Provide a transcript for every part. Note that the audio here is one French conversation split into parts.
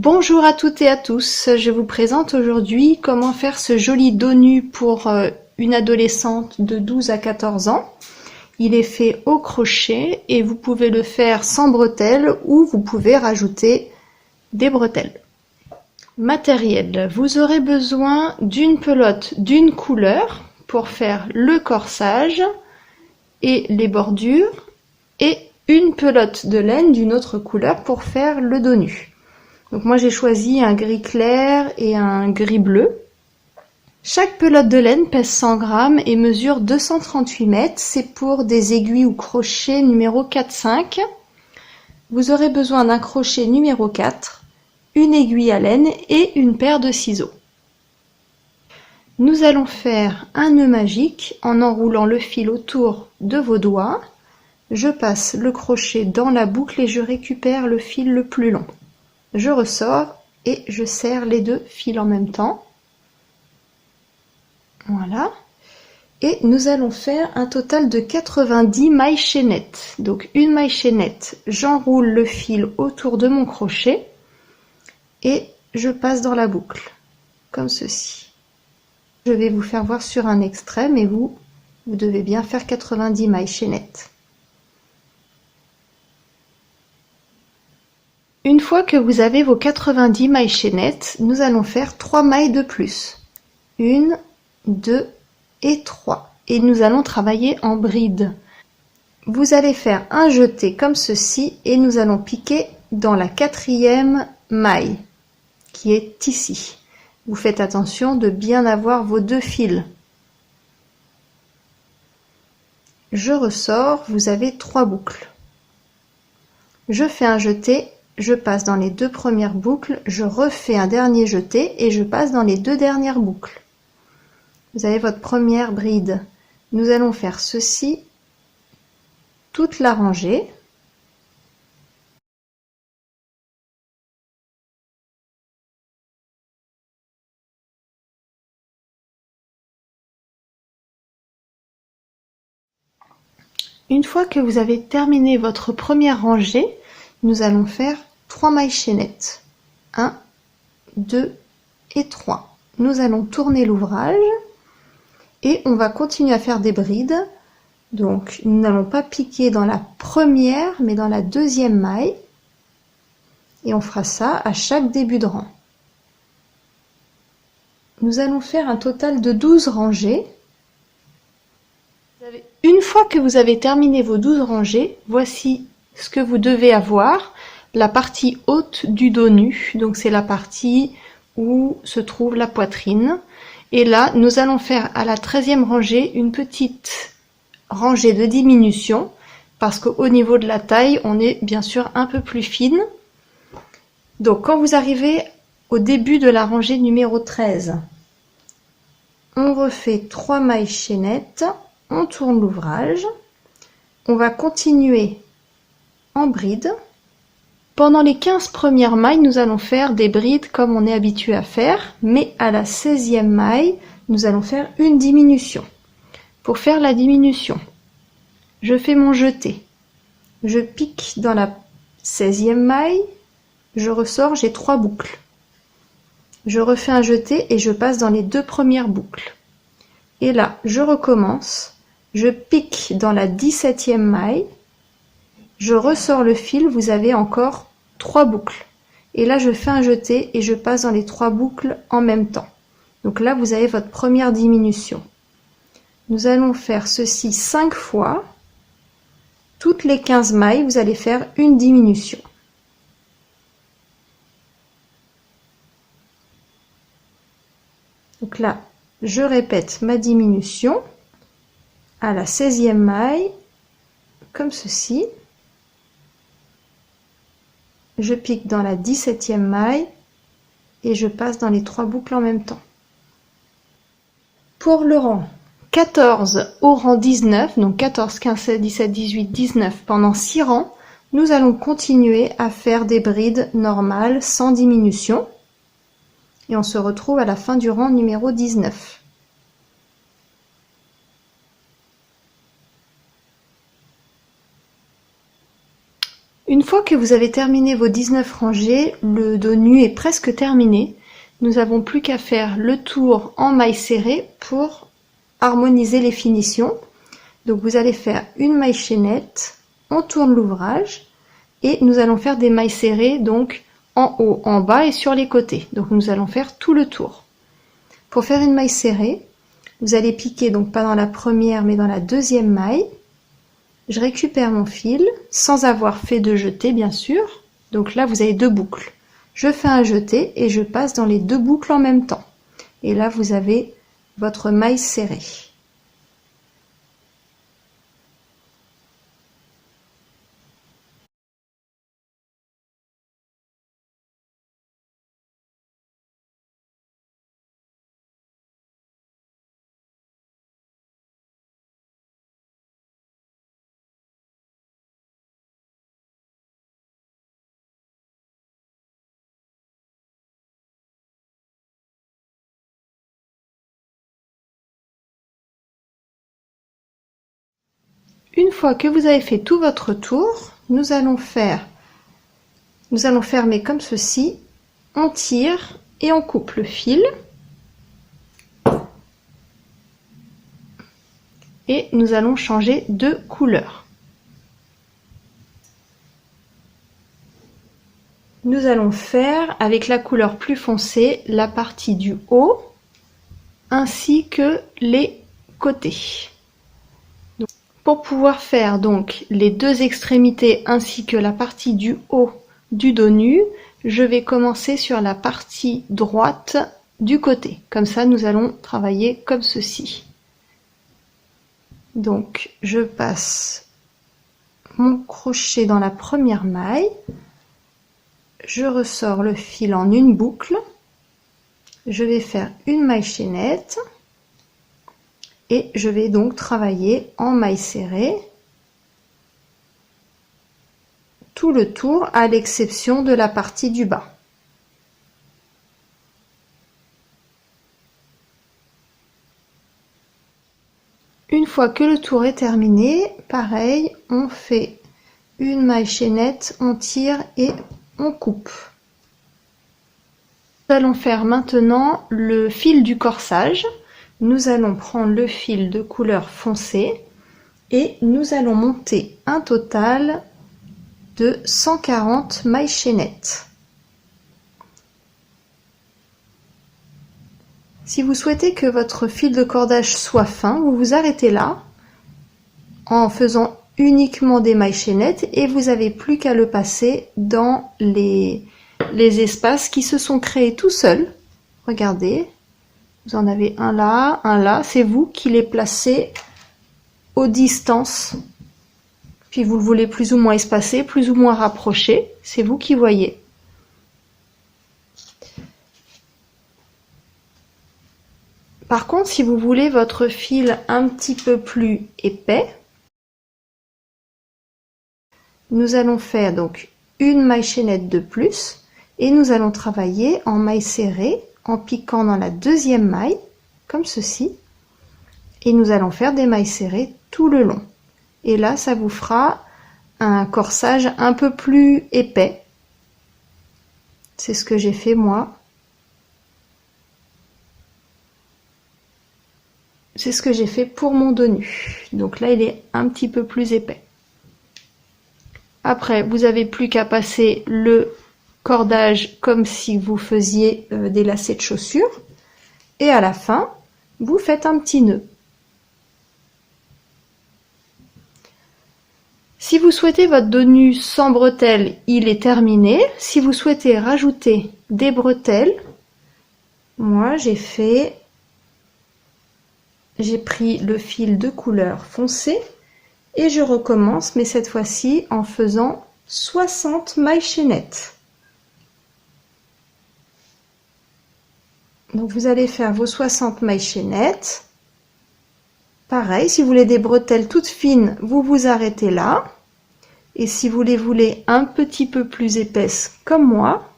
Bonjour à toutes et à tous, je vous présente aujourd'hui comment faire ce joli dos nu pour une adolescente de 12 à 14 ans. Il est fait au crochet et vous pouvez le faire sans bretelles ou vous pouvez rajouter des bretelles. Matériel, vous aurez besoin d'une pelote d'une couleur pour faire le corsage et les bordures et une pelote de laine d'une autre couleur pour faire le dos nu. Donc moi j'ai choisi un gris clair et un gris bleu. Chaque pelote de laine pèse 100 grammes et mesure 238 mètres. C'est pour des aiguilles ou crochets numéro 4-5. Vous aurez besoin d'un crochet numéro 4, une aiguille à laine et une paire de ciseaux. Nous allons faire un nœud magique en enroulant le fil autour de vos doigts. Je passe le crochet dans la boucle et je récupère le fil le plus long. Je ressors et je serre les deux fils en même temps. Voilà. Et nous allons faire un total de 90 mailles chaînettes. Donc une maille chaînette, j'enroule le fil autour de mon crochet et je passe dans la boucle, comme ceci. Je vais vous faire voir sur un extrait, mais vous devez bien faire 90 mailles chaînettes. Une fois que vous avez vos 90 mailles chaînettes, nous allons faire 3 mailles de plus. 1, 2 et 3. Et nous allons travailler en bride. Vous allez faire un jeté comme ceci et nous allons piquer dans la 4e maille qui est ici. Vous faites attention de bien avoir vos deux fils. Je ressors, vous avez 3 boucles. Je fais un jeté. Je passe dans les deux premières boucles, je refais un dernier jeté et je passe dans les deux dernières boucles. Vous avez votre première bride. Nous allons faire ceci, toute la rangée. Une fois que vous avez terminé votre première rangée, nous allons faire 3 mailles chaînettes. 1, 2 et 3. Nous allons tourner l'ouvrage et on va continuer à faire des brides. Donc nous n'allons pas piquer dans la première mais dans la deuxième maille. Et on fera ça à chaque début de rang. Nous allons faire un total de 12 rangées. Une fois que vous avez terminé vos 12 rangées, voici ce que vous devez avoir. La partie haute du dos nu, donc c'est la partie où se trouve la poitrine. Et là, nous allons faire à la 13e rangée une petite rangée de diminution, parce qu'au niveau de la taille, on est bien sûr un peu plus fine. Donc quand vous arrivez au début de la rangée numéro 13, on refait 3 mailles chaînettes. On tourne l'ouvrage, on va continuer en bride. Pendant les 15 premières mailles, nous allons faire des brides comme on est habitué à faire, mais à la 16e maille, nous allons faire une diminution. Pour faire la diminution, je fais mon jeté, je pique dans la 16e maille, je ressors, j'ai 3 boucles. Je refais un jeté et je passe dans les deux premières boucles. Et là, je recommence. Je pique dans la 17e maille, je ressors le fil, vous avez encore 3 boucles. Et là, je fais un jeté et je passe dans les 3 boucles en même temps. Donc là, vous avez votre première diminution. Nous allons faire ceci 5 fois. Toutes les 15 mailles, vous allez faire une diminution. Donc là, je répète ma diminution. À la 16e maille, comme ceci, je pique dans la 17e maille et je passe dans les 3 boucles en même temps. Pour le rang 14 au rang 19, donc 14, 15, 16, 17, 18, 19, pendant 6 rangs, nous allons continuer à faire des brides normales sans diminution et on se retrouve à la fin du rang numéro 19. Une fois que vous avez terminé vos 19 rangées, le dos nu est presque terminé. Nous n'avons plus qu'à faire le tour en maille serrée pour harmoniser les finitions. Donc vous allez faire une maille chaînette, on tourne l'ouvrage et nous allons faire des mailles serrées donc en haut, en bas et sur les côtés. Donc nous allons faire tout le tour. Pour faire une maille serrée, vous allez piquer donc pas dans la première mais dans la deuxième maille. Je récupère mon fil sans avoir fait de jeté bien sûr. Donc là vous avez 2 boucles. Je fais un jeté et je passe dans les 2 boucles en même temps. Et là vous avez votre maille serrée. Une fois que vous avez fait tout votre tour, nous allons fermer comme ceci, on tire et on coupe le fil. Et nous allons changer de couleur. Nous allons faire avec la couleur plus foncée la partie du haut ainsi que les côtés. Pour pouvoir faire donc les 2 extrémités ainsi que la partie du haut du dos nu, je vais commencer sur la partie droite du côté. Comme ça, nous allons travailler comme ceci. Donc, je passe mon crochet dans la première maille, je ressors le fil en une boucle, je vais faire une maille chaînette et je vais donc travailler en maille serrée tout le tour à l'exception de la partie du bas. Une fois que le tour est terminé, pareil, on fait une maille chaînette, on tire et on coupe. Nous allons faire maintenant le fil du corsage. Nous allons prendre le fil de couleur foncée et nous allons monter un total de 140 mailles chaînettes. Si vous souhaitez que votre fil de cordage soit fin, vous vous arrêtez là en faisant uniquement des mailles chaînettes et vous n'avez plus qu'à le passer dans les espaces qui se sont créés tout seuls. Regardez, vous en avez un là, c'est vous qui les placez aux distances. Puis vous le voulez plus ou moins espacé, plus ou moins rapproché, c'est vous qui voyez. Par contre, si vous voulez votre fil un petit peu plus épais, nous allons faire donc une maille chaînette de plus et nous allons travailler en maille serrée en piquant dans la deuxième maille, comme ceci, et nous allons faire des mailles serrées tout le long. Et là, ça vous fera un corsage un peu plus épais. C'est ce que j'ai fait moi. C'est ce que j'ai fait pour mon dos nu. Donc là, il est un petit peu plus épais. Après, vous n'avez plus qu'à passer le cordage comme si vous faisiez des lacets de chaussures. Et à la fin, vous faites un petit nœud. Si vous souhaitez votre dos nu sans bretelles, il est terminé. Si vous souhaitez rajouter des bretelles, moi j'ai pris le fil de couleur foncée et je recommence, mais cette fois-ci en faisant 60 mailles chaînettes. Donc vous allez faire vos 60 mailles chaînettes. Pareil, si vous voulez des bretelles toutes fines, vous vous arrêtez là. Et si vous les voulez un petit peu plus épaisses comme moi,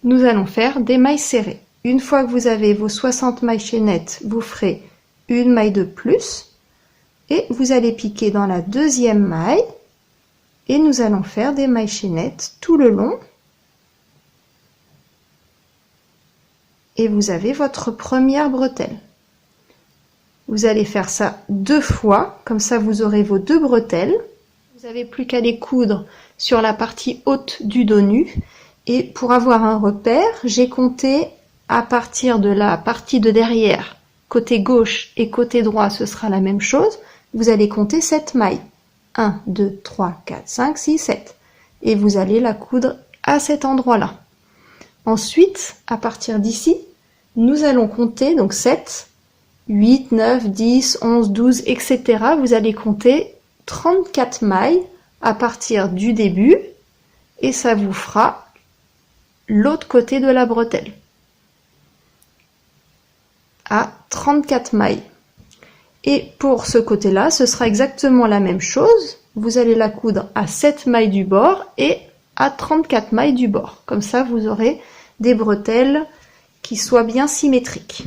nous allons faire des mailles serrées. Une fois que vous avez vos 60 mailles chaînettes, vous ferez une maille de plus Et vous allez piquer dans la deuxième maille et nous allons faire des mailles chaînettes tout le long. Et vous avez votre première bretelle. Vous allez faire ça 2 fois, comme ça vous aurez vos 2 bretelles. Vous n'avez plus qu'à les coudre sur la partie haute du dos nu. Et pour avoir un repère, j'ai compté à partir de la partie de derrière, côté gauche et côté droit, ce sera la même chose. Vous allez compter 7 mailles. 1, 2, 3, 4, 5, 6, 7. Et vous allez la coudre à cet endroit-là. Ensuite, à partir d'ici, nous allons compter donc 7, 8, 9, 10, 11, 12, etc. Vous allez compter 34 mailles à partir du début et ça vous fera l'autre côté de la bretelle à 34 mailles. Et pour ce côté-là, ce sera exactement la même chose. Vous allez la coudre à 7 mailles du bord et à 34 mailles du bord. Comme ça, vous aurez des bretelles qui soient bien symétriques.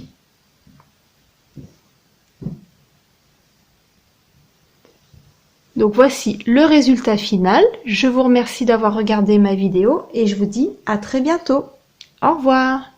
Donc voici le résultat final. Je vous remercie d'avoir regardé ma vidéo et je vous dis à très bientôt. Au revoir.